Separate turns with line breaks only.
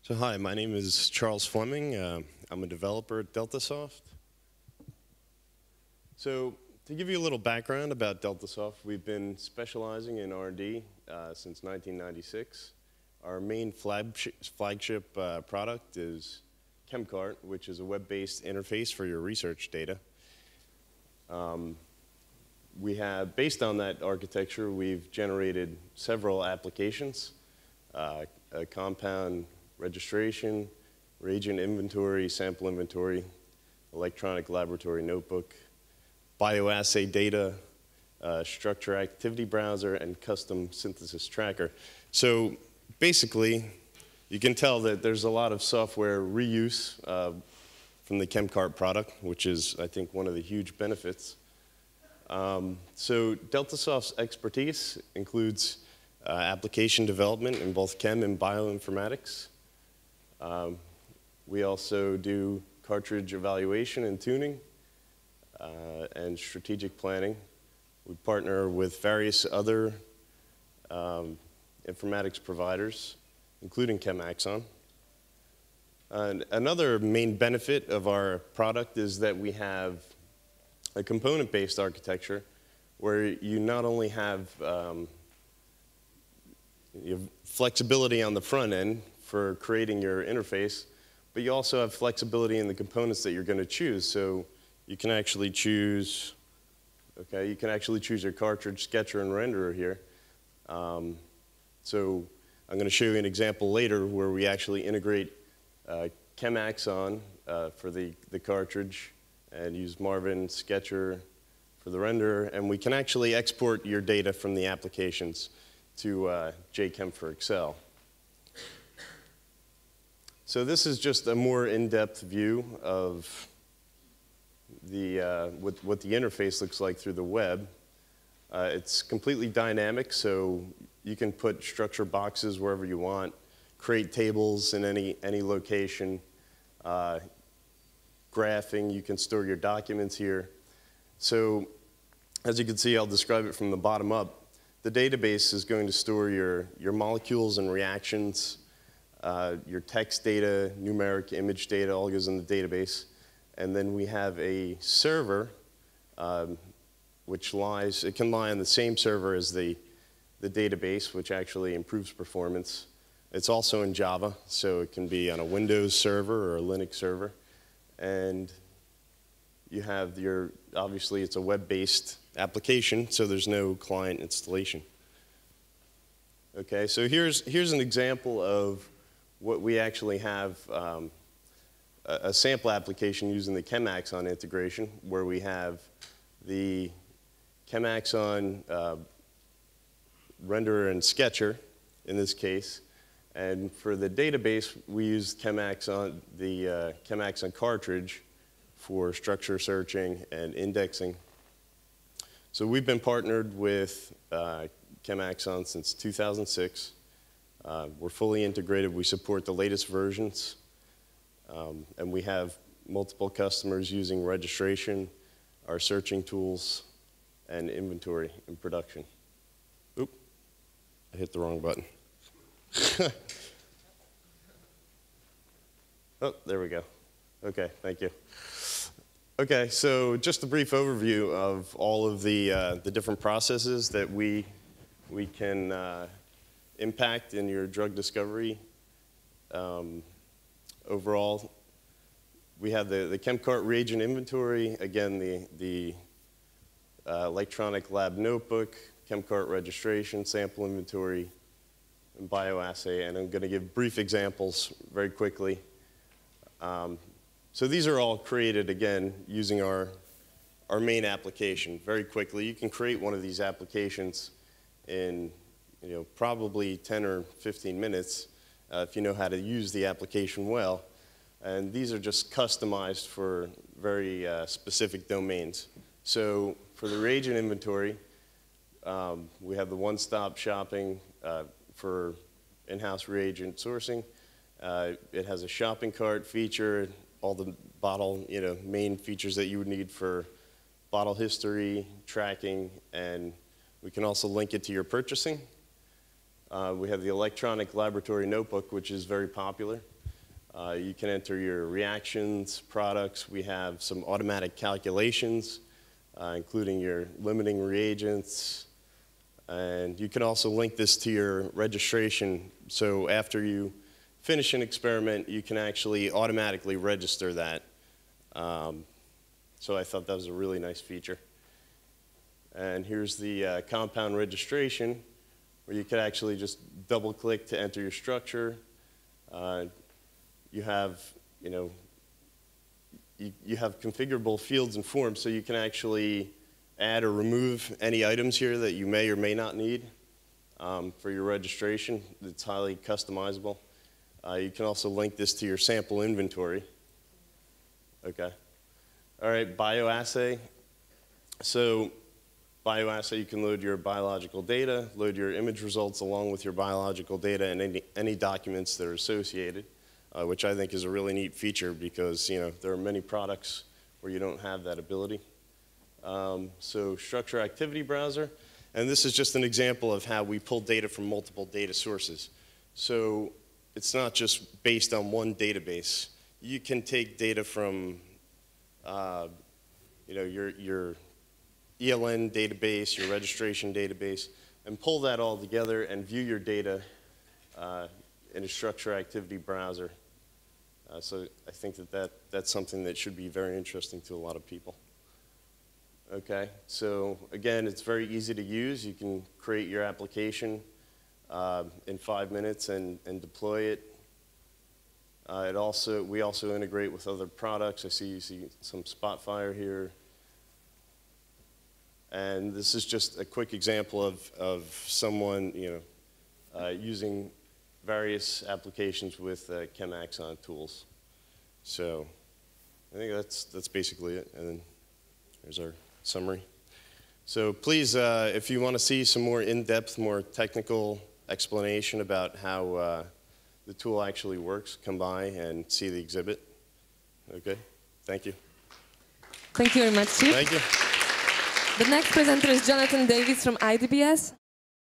So hi, my name is Charles Fleming. I'm a developer at DeltaSoft. So to give you a little background about DeltaSoft, we've been specializing in R&D since 1996. Our main flagship product is ChemCart, which is a web-based interface for your research data. Based on that architecture, we've generated several applications, a compound registration, reagent inventory, sample inventory, electronic laboratory notebook, bioassay data, structure activity browser, and custom synthesis tracker. So basically, you can tell that there's a lot of software reuse from the ChemCart product, which is, I think, one of the huge benefits. So DeltaSoft's expertise includes application development in both chem and bioinformatics. We also do cartridge evaluation and tuning and strategic planning. We partner with various other informatics providers, including ChemAxon. Another main benefit of our product is that we have a component-based architecture where you not only have flexibility on the front end for creating your interface, but you also have flexibility in the components that you're going to choose. So you can actually choose, you can actually choose your cartridge, sketcher, and renderer here. So I'm going to show you an example later where we actually integrate ChemAxon for the cartridge and use Marvin sketcher for the renderer, and we can actually export your data from the applications to JChem for Excel. So this is just a more in-depth view of what the interface looks like through the web. It's completely dynamic, so you can put structure boxes wherever you want, create tables in any location, graphing, you can store your documents here. So as you can see, I'll describe it from the bottom up. The database is going to store your molecules and reactions, your text data, numeric image data, all goes in the database. And then we have a server, it can lie on the same server as the database, which actually improves performance. It's also in Java, so it can be on a Windows server or a Linux server. And you have obviously it's a web-based application, so there's no client installation. Okay, so here's an example of what we actually have, a sample application using the ChemAxon integration, where we have the ChemAxon renderer and sketcher, in this case. And for the database, we use ChemAxon, the ChemAxon cartridge for structure searching and indexing. So we've been partnered with ChemAxon since 2006. We're fully integrated. We support the latest versions. And we have multiple customers using registration, our searching tools, and inventory in production. Oop, I hit the wrong button. Oh, there we go. Okay, thank you. Okay, so just a brief overview of all of the different processes that we can impact in your drug discovery. Overall, we have the ChemCart reagent inventory, again, the electronic lab notebook, ChemCart registration, sample inventory, and bioassay, and I'm going to give brief examples very quickly. So these are all created, again, using our main application very quickly. You can create one of these applications in probably 10 or 15 minutes if you know how to use the application well. And these are just customized for very specific domains. So for the reagent inventory, we have the one-stop shopping for in-house reagent sourcing. It has a shopping cart feature, all the bottle, main features that you would need for bottle history, tracking, and we can also link it to your purchasing. We have the electronic laboratory notebook, which is very popular. You can enter your reactions, products. We have some automatic calculations, including your limiting reagents. And you can also link this to your registration. So after you finish an experiment, you can actually automatically register that. So I thought that was a really nice feature. And here's the compound registration, where you could actually just double-click to enter your structure. You have, you have configurable fields and forms, so you can actually add or remove any items here that you may or may not need for your registration. It's highly customizable. You can also link this to your sample inventory. Okay. All right, bioassay. So bioassay, you can load your biological data, load your image results along with your biological data and any documents that are associated, which I think is a really neat feature because there are many products where you don't have that ability. So structure activity browser, and this is just an example of how we pull data from multiple data sources. So it's not just based on one database. You can take data from your ELN database, your registration database, and pull that all together and view your data in a structure activity browser. So I think that's something that should be very interesting to a lot of people. Okay, so again, it's very easy to use. You can create your application in 5 minutes and deploy it. We also integrate with other products. I see you see some Spotfire here. And this is just a quick example of someone using various applications with ChemAxon tools. So I think that's basically it. And then there's our summary. So please, if you want to see some more in-depth, more technical explanation about how the tool actually works, come by and see the exhibit. Okay, thank you.
Thank you very much, Chief.
Thank you.
The next presenter is Jonathan Davis from IDBS.